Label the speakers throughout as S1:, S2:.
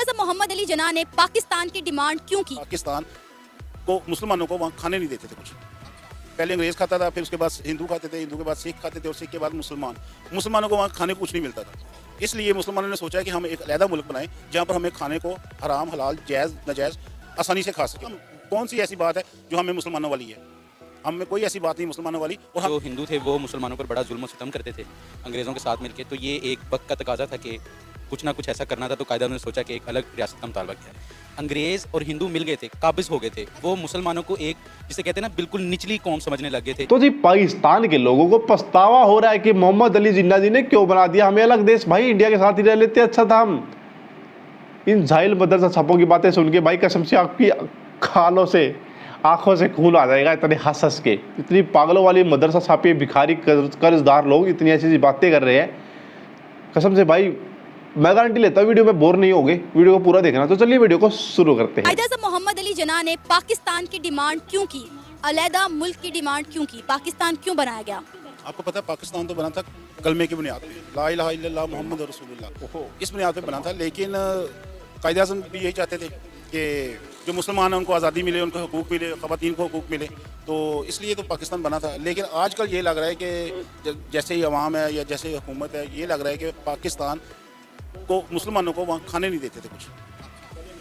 S1: कायद-ए-आज़म मोहम्मद अली जिन्ना ने पाकिस्तान की डिमांड क्यों की?
S2: पाकिस्तान को मुसलमानों को वहाँ खाने नहीं देते थे कुछ। पहले अंग्रेज़ खाता था, फिर उसके बाद हिंदू खाते थे, हिंदू के बाद सिख खाते थे और सिख के बाद मुसलमान। मुसलमानों को वहाँ खाने को कुछ नहीं मिलता था। इसलिए मुसलमानों ने सोचा कि हम एक अलहदा मुल्क बनाएं जहाँ पर हमें खाने को हराम, हलाल, जायज़, नाजायज़ आसानी से खा सकें। कौन सी ऐसी बात है जो हमें मुसलमानों वाली है? हम में कोई ऐसी बात नहीं मुसलमानों वाली। और
S3: जो हिंदू थे वो मुसलमानों पर बड़ा जुल्म सितम करते थे अंग्रेज़ों के साथ मिलकर, तो ये एक वक्त का तकाजा था कि कुछ ना कुछ ऐसा करना था, तो कायदा ने सोचा कि एक अलग रियासत का मुतालबा किया। अंग्रेज़ और हिंदू मिल गए थे, काबिज हो गए थे, वो मुसलमानों को एक जिसे कहते हैं ना बिल्कुल निचली कौम समझने लग गए थे।
S4: तो जी पाकिस्तान के लोगों को पछतावा हो रहा है कि मोहम्मद अली जिन्ना जी ने क्यों बना दिया हमें अलग देश। भाई इंडिया के साथ ही रह लेते, अच्छा था। हम इन जाहिल मदरसा छापों की बातें सुन के भाई कसम से आपकी खालों से आंखों से खून आ जाएगा। इतने हंस हंस के, इतनी पागलों वाली मदरसा छापी भिखारी कर्जदार लोग इतनी ऐसी बातें कर रहे हैं। कसम से भाई मैं गारंटी लेता हूँ वीडियो में बोर नहीं होगे, वीडियो को पूरा देखना। तो चलिए वीडियो को शुरू करते हैं।
S1: कायद-ए-आज़म मोहम्मद अली जिन्ना ने पाकिस्तान की डिमांड क्यों की? अलहदा मुल्क की डिमांड क्यों की? पाकिस्तान क्यों बनाया गया?
S2: आपको पता है पाकिस्तान तो बना था कलमे की बुनियाद पे, ला इलाहा इल्लल्लाह मुहम्मद रसूलुल्लाह, इस बुनियाद पे बना था। लेकिन कायद-ए-आज़म भी यही चाहते थे कि जो मुसलमान हैं उनको आज़ादी मिले, उनको हकूक़ मिले, ख़वातीन को हकूक़ मिले, तो इसलिए तो पाकिस्तान बना था। लेकिन आजकल ये लग रहा है कि जैसे ही अवाम है या जैसे हुकूमत है, ये लग रहा है कि पाकिस्तान को मुसलमानों को वहाँ खाने नहीं देते थे कुछ।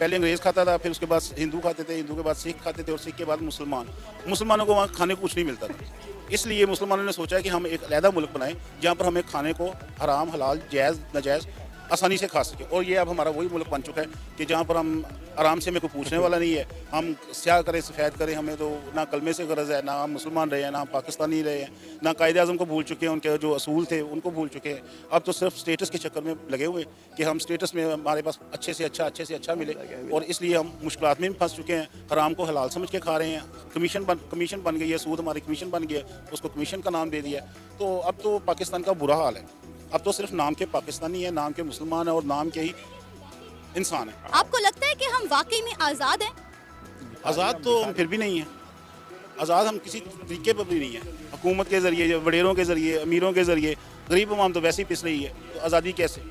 S2: पहले अंग्रेज़ खाता था, फिर उसके बाद हिंदू खाते थे, हिंदू के बाद सिख खाते थे और सिख के बाद मुसलमान। मुसलमानों को वहाँ खाने को कुछ नहीं मिलता था। इसलिए मुसलमानों ने सोचा कि हम एक अलहदा मुल्क बनाएं जहाँ पर हमें खाने को हराम, हलाल, जायज़, नाजायज़ आसानी से खा सकें। और ये अब हमारा वही मुल्क बन चुका है कि जहाँ पर हम आराम से, हमें कोई पूछने वाला नहीं है। हम स्याह करें, सफ़ेद करें, हमें तो ना कलमे से गरज है, ना हम मुसलमान रहे हैं, ना हम पाकिस्तानी रहे हैं, ना कायद-ए-आज़म को भूल चुके हैं, उनके जो असूल थे उनको भूल चुके हैं। अब तो सिर्फ स्टेटस के चक्कर में लगे हुए कि हम स्टेटस में हमारे पास अच्छे से अच्छा मिले, और इसलिए हम मुश्किलात में भी फंस चुके हैं। हराम को हलाल समझ के खा रहे हैं। कमीशन बन गई है, सूद हमारी कमीशन बन गया, उसको कमीशन का नाम दे दिया। तो अब तो पाकिस्तान का बुरा हाल है। अब तो सिर्फ नाम के पाकिस्तानी है, नाम के मुसलमान है और नाम के ही इंसान है।
S1: आपको लगता है कि हम वाकई में आज़ाद हैं?
S2: आज़ाद तो हम फिर भी नहीं है। आज़ाद हम किसी तरीके पर भी नहीं है। हुकूमत के ज़रिए, वडेरों के ज़रिए, अमीरों के ज़रिए, गरीब अवाम तो वैसे ही पिस रही है। तो आज़ादी कैसे?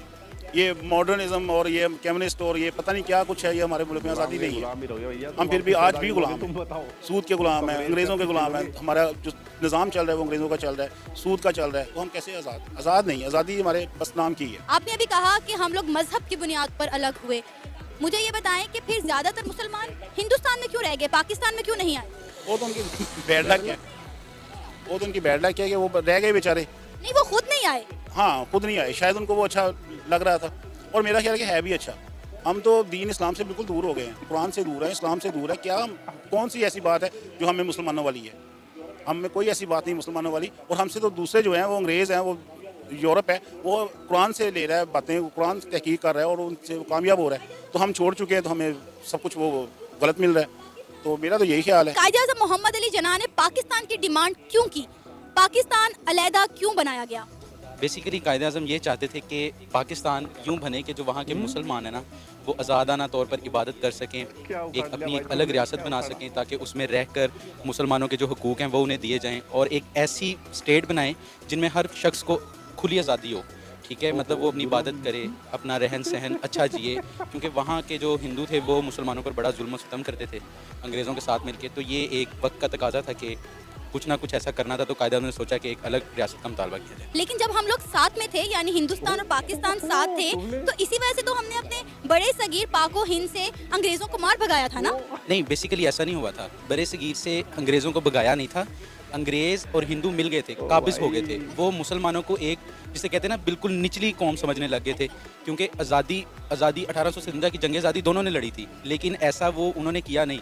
S2: ये मॉडर्निज्म और ये कम्युनिस्ट और ये पता नहीं क्या कुछ है, ये हमारे मुल्क में आज़ादी नहीं है। हम फिर भी आज भी गुलाम हैं, सूद के गुलाम हैं, अंग्रेज़ों के गुलाम हैं। हमारा जो निज़ाम चल रहा है वो अंग्रेज़ों का चल रहा है, सूद का चल रहा है। तो हम कैसे आज़ाद नहीं। आज़ादी हमारे बस नाम की है।
S1: आपने अभी कहा कि हम लोग मजहब की बुनियाद पर अलग हुए। मुझे ये बताएं कि फिर ज्यादातर मुसलमान हिंदुस्तान में क्यों रह गए, पाकिस्तान में क्यों नहीं आए?
S2: वो तो उनकी बैड लक है। कि वो रह गए बेचारे।
S1: नहीं, वो खुद नहीं आए।
S2: हाँ, खुद नहीं आए। शायद उनको वो अच्छा लग रहा था, और मेरा ख्याल है भी अच्छा। हम तो दीन इस्लाम से बिल्कुल दूर हो गए हैं, कुरान से दूर है, इस्लाम से दूर है। क्या कौन सी ऐसी बात है जो हमें मुसलमानों वाली है? हम में कोई ऐसी बात नहीं मुसलमानों वाली। और हमसे तो दूसरे जो हैं वो अंग्रेज़ हैं, वो यूरोप है, वो कुरान से ले रहा है बातें, कुरान तहकीक कर रहा है और उनसे कामयाब हो रहा है। तो हम छोड़ चुके हैं, तो हमें सब कुछ वो गलत मिल रहा है। तो मेरा तो यही ख्याल है।
S1: कायद-ए-आज़म मोहम्मद अली जिन्ना ने पाकिस्तान की डिमांड क्यों की? पाकिस्तान अलहदा क्यों बनाया गया?
S3: बेसिकली कायद-ए-आज़म ये चाहते थे कि पाकिस्तान यूँ बने कि जो वहाँ के मुसलमान हैं ना, वो आज़ादाना तौर पर इबादत कर सकें, एक अपनी एक अलग रियासत बना सकें, ताकि उसमें रहकर मुसलमानों के जो हकूक़ हैं वो उन्हें दिए जाएं, और एक ऐसी स्टेट बनाएं जिनमें हर शख्स को खुली आज़ादी हो। ठीक है, मतलब वो अपनी इबादत करे, अपना रहन सहन अच्छा जिए, क्योंकि वहाँ के जो हिंदू थे वो मुसलमानों पर बड़ा जुल्म सितम करते थे अंग्रेज़ों के साथ मिलकर। तो ये एक वक्त का तकाजा था कि कुछ ना कुछ ऐसा करना था, तो कायदा ने सोचा कि एक अलग रियासत का मुतालबा किया जाए।
S1: लेकिन जब हम लोग साथ में थे, यानी हिंदुस्तान और पाकिस्तान साथ थे, तो इसी वजह से तो हमने अपने बड़े सगीर पाको हिंद से अंग्रेज़ों को मार भगाया था ना?
S3: नहीं, बेसिकली ऐसा नहीं हुआ था। बड़े सगीर से अंग्रेज़ों को भगाया नहीं था। अंग्रेज़ और हिंदू मिल गए थे, काबिज हो गए थे। वो मुसलमानों को एक जिसे कहते हैं ना बिल्कुल निचली कौम समझने लग गए थे, क्योंकि आज़ादी 1857 की जंग आज़ादी दोनों ने लड़ी थी, लेकिन ऐसा वो उन्होंने किया नहीं।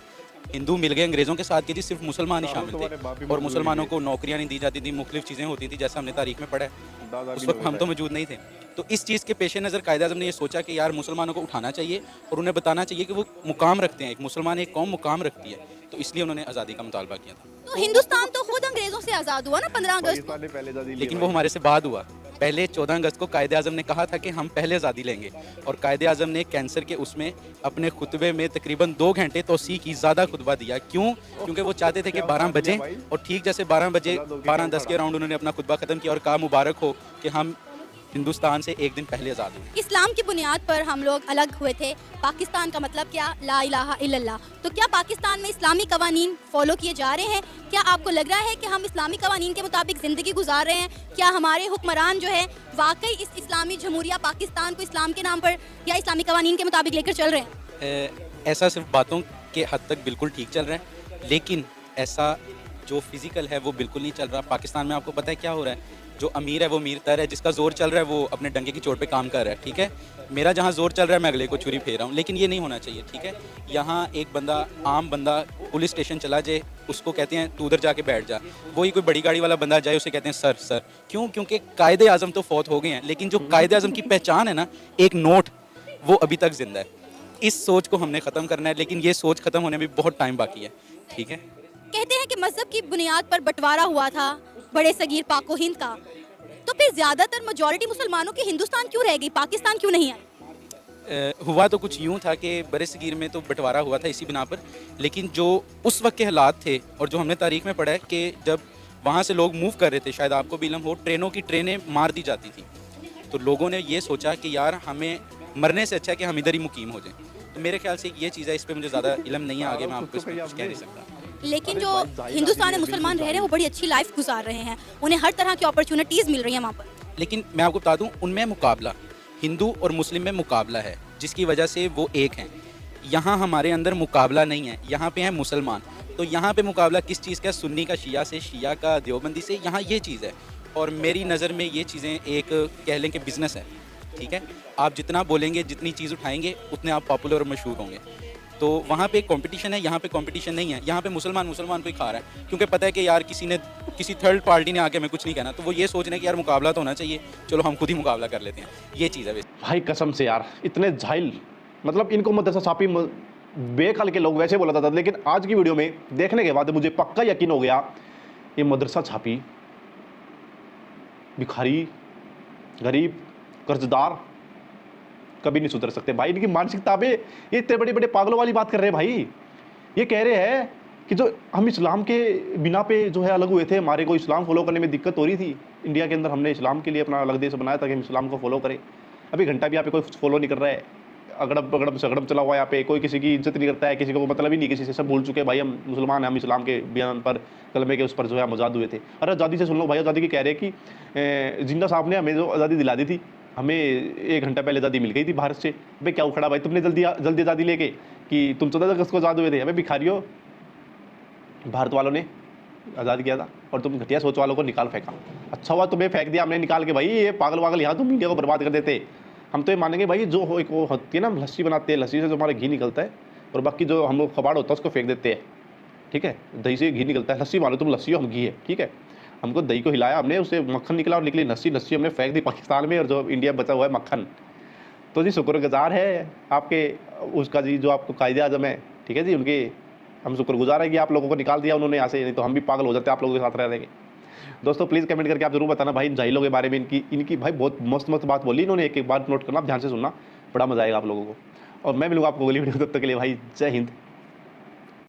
S3: हिंदू मिल गए अंग्रेज़ों के साथ, कि सिर्फ मुसलमान ही शामिल थे, और मुसलमानों को नौकरियां नहीं दी जाती थी, मुख्तलिफ चीज़ें होती थी, जैसा हमने तारीख में पढ़ा है। उस वक्त हम तो मौजूद नहीं थे। तो इस चीज़ के पेश नज़र कायद-ए-आज़म ने ये सोचा कि यार मुसलमानों को उठाना चाहिए और उन्हें बताना चाहिए कि वो मुकाम रखते हैं, एक मुसलमान एक कौम मुकाम रखती है। तो इसलिए उन्होंने आज़ादी का मुतालबा किया था।
S1: तो हिंदुस्तान तो खुद अंग्रेज़ों से आज़ाद हुआ ना 15 अगस्त।
S3: लेकिन वो हमारे से बाद हुआ। पहले 14 अगस्त को कायद-ए-आज़म ने कहा था कि हम पहले आज़ादी लेंगे, और कायद-ए-आज़म ने कैंसर के उसमें अपने खुतबे में तकरीबन 2 घंटे तोसी की ज़्यादा खुतबा दिया। क्यों? क्योंकि वो चाहते थे कि 12 बजे, और ठीक जैसे 12 बजे 12:10 के अराउंड उन्होंने अपना खुतबा ख़त्म किया और कहा मुबारक हो कि हम हिंदुस्तान से एक दिन पहले आज़ाद हुए।
S1: इस्लाम की बुनियाद पर हम लोग अलग हुए थे। पाकिस्तान का मतलब क्या? ला इलाहा इल्लल्लाह। तो क्या पाकिस्तान में इस्लामी कवानीन फॉलो किए जा रहे हैं? क्या आपको लग रहा है कि हम इस्लामी कवानीन के मुताबिक ज़िंदगी गुजार रहे हैं? क्या हमारे हुक्मरान जो है वाकई इस इस्लामी जमहूरिया पाकिस्तान को इस्लाम के नाम पर या इस्लामी कवानीन के मुताबिक लेकर चल रहे हैं?
S3: ऐसा सिर्फ बातों के हद तक बिल्कुल ठीक चल रहा है, लेकिन ऐसा जो फिज़िकल है वो बिल्कुल नहीं चल रहा। पाकिस्तान में आपको पता है क्या हो रहा है? जो अमीर है वो अमीर तर है, जिसका जोर चल रहा है वो अपने डंके की चोट पे काम कर रहा है, ठीक है। मेरा जहाँ जोर चल रहा है मैं अगले को छुरी फेर रहा हूँ, लेकिन ये नहीं होना चाहिए, ठीक है। यहाँ एक बंदा, आम बंदा पुलिस स्टेशन चला जाए, उसको कहते हैं तू उधर जाके बैठ जा। वही कोई बड़ी गाड़ी वाला बंदा जाए, उसे कहते हैं सर सर। क्यों? क्योंकि कायदे आज़म तो फौत हो गए हैं, लेकिन जो कायदे आज़म की पहचान है ना, एक नोट, वो अभी तक जिंदा है। इस सोच को हमने ख़त्म करना है, लेकिन ये सोच ख़त्म होने में बहुत टाइम बाकी है, ठीक है।
S1: कहते हैं कि मजहब की बुनियाद पर बंटवारा हुआ था बड़े सगीर पाको हिंद का, तो फिर ज्यादातर मेजॉरिटी मुसलमानों की हिंदुस्तान क्यों रह गई, पाकिस्तान क्यों नहीं है?
S3: हुआ तो कुछ यूँ था कि बड़े सगीर में तो बंटवारा हुआ था इसी बिना पर, लेकिन जो उस वक्त के हालात थे और जो हमने तारीख में पढ़ा है कि जब वहाँ से लोग मूव कर रहे थे, शायद आपको भी इल्म हो, ट्रेनों की ट्रेनें मार दी जाती थी। तो लोगों ने ये सोचा कि यार हमें मरने से अच्छा है कि हम इधर ही मुकीम हो जाएं। तो मेरे ख्याल से ये चीज़ है, इस पर मुझे ज़्यादा इल्म नहीं है, आगे मैं आपको इसमें कुछ कह नहीं सकता।
S1: लेकिन जो हिंदुस्तान में मुसलमान रह रहे हैं वो बड़ी अच्छी लाइफ गुजार रहे हैं, उन्हें हर तरह की अपॉर्चुनिटीज़ मिल रही हैं वहाँ पर।
S3: लेकिन मैं आपको बता दूं, उनमें मुकाबला, हिंदू और मुस्लिम में मुकाबला है, जिसकी वजह से वो एक हैं। यहाँ हमारे अंदर मुकाबला नहीं है, यहाँ पे हैं मुसलमान। तो यहाँ पे मुकाबला किस चीज़ का? सुन्नी का शिया से, शिया का देवबंदी से। यहाँ ये चीज़ है, और मेरी नज़र में ये चीज़ें एक कह लें कि बिज़नेस है, ठीक है। आप जितना बोलेंगे, जितनी चीज़ उठाएंगे, उतने आप पॉपुलर और मशहूर होंगे। तो वहाँ पे एक कंपटीशन है, यहाँ पे कंपटीशन नहीं है। यहाँ पे मुसलमान मुसलमान को ही खा रहा है, क्योंकि पता है कि यार किसी थर्ड पार्टी ने आके हमें कुछ नहीं कहना, तो वो ये सोच रहे हैं कि यार मुकाबला तो होना चाहिए, चलो हम खुद ही मुकाबला कर लेते हैं। ये चीज़ है
S4: भाई कसम से यार, इतने जाहिल, मतलब इनको मदरसा छापी बेकल के लोग वैसे बोला था, लेकिन आज की वीडियो में देखने के बाद मुझे पक्का यकीन हो गया, ये मदरसा छापी भिखारी, गरीब, कर्जदार कभी नहीं सुधर सकते भाई। इनकी मानसिकता पे ये इतने बड़े बड़े पागलों वाली बात कर रहे हैं भाई। ये कह रहे हैं कि जो हम इस्लाम के बिना पे जो है अलग हुए थे, हमारे को इस्लाम फॉलो करने में दिक्कत हो रही थी इंडिया के अंदर, हमने इस्लाम के लिए अपना अलग देश बनाया ताकि हम इस्लाम को फॉलो करें। अभी घंटा भी यहाँ पे कोई फॉलो नहीं कर रहा है, अगड़म सगड़म चला हुआ है यहाँ पे, कोई किसी की इज्जत नहीं करता है, किसी को मतलब ही नहीं किसी से, सब भूल चुके हैं भाई हम मुसलमान हैं, हम इस्लाम के बयान पर, कलमे के उस पर जो है हम आज़ाद हुए थे। अरे आज़ादी से सुन लो भाई, आज़ादी की कह रहे हैं कि जिन्ना साहब ने हमें जो आज़ादी दिला दी थी, हमें 1 घंटा पहले आज़ादी मिल गई थी भारत से। भाई क्या उखड़ा भाई तुमने जल्दी आज़ादी लेके कि तुम 14 अगस्त को आज़ाद हुए थे? हमें भिखारियों, भारत वालों ने आज़ाद किया था और तुम घटिया सोच वालों को निकाल फेंका। अच्छा हुआ तुम्हें फेंक दिया हमने निकाल के, भाई ये पागल वागल यहाँ तुम इंडिया को बर्बाद कर देते। हम तो ये मानेंगे भाई जो एक वो होती है ना, लस्सी बनाते हैं, लस्सी से जो हमारा घी निकलता है, और बाकी जो हम लोग कबाड़ होता है उसको फेंक देते हैं, ठीक है। दही से घी निकलता है, लस्सी मानो तुम लस्सी हो, हम घी है, ठीक है। हमको दही को हिलाया हमने, उससे मक्खन निकला और निकली लस्सी हमने फेंक दी पाकिस्तान में, और जो इंडिया बचा हुआ है मक्खन। तो जी शुक्रगुजार है आपके उसका जी, जो आपको कायदे आज़म है, ठीक है जी, उनके हम शुक्रगुजार है कि आप लोगों को निकाल दिया उन्होंने यहाँ से, नहीं तो हम भी पागल हो जाते आप लोगों के साथ रह देंगे। दोस्तों प्लीज़ कमेंट करके आप जरूर बताना भाई इन जाहिलों के बारे में। इनकी भाई बहुत मस्त बात बोली इन्होंने, एक बात नोट करना, आप ध्यान से सुनना, बड़ा मजा आएगा आप लोगों को। और मैं मिलूंगा आपको अगली वीडियो, तब तक के लिए भाई जय हिंद।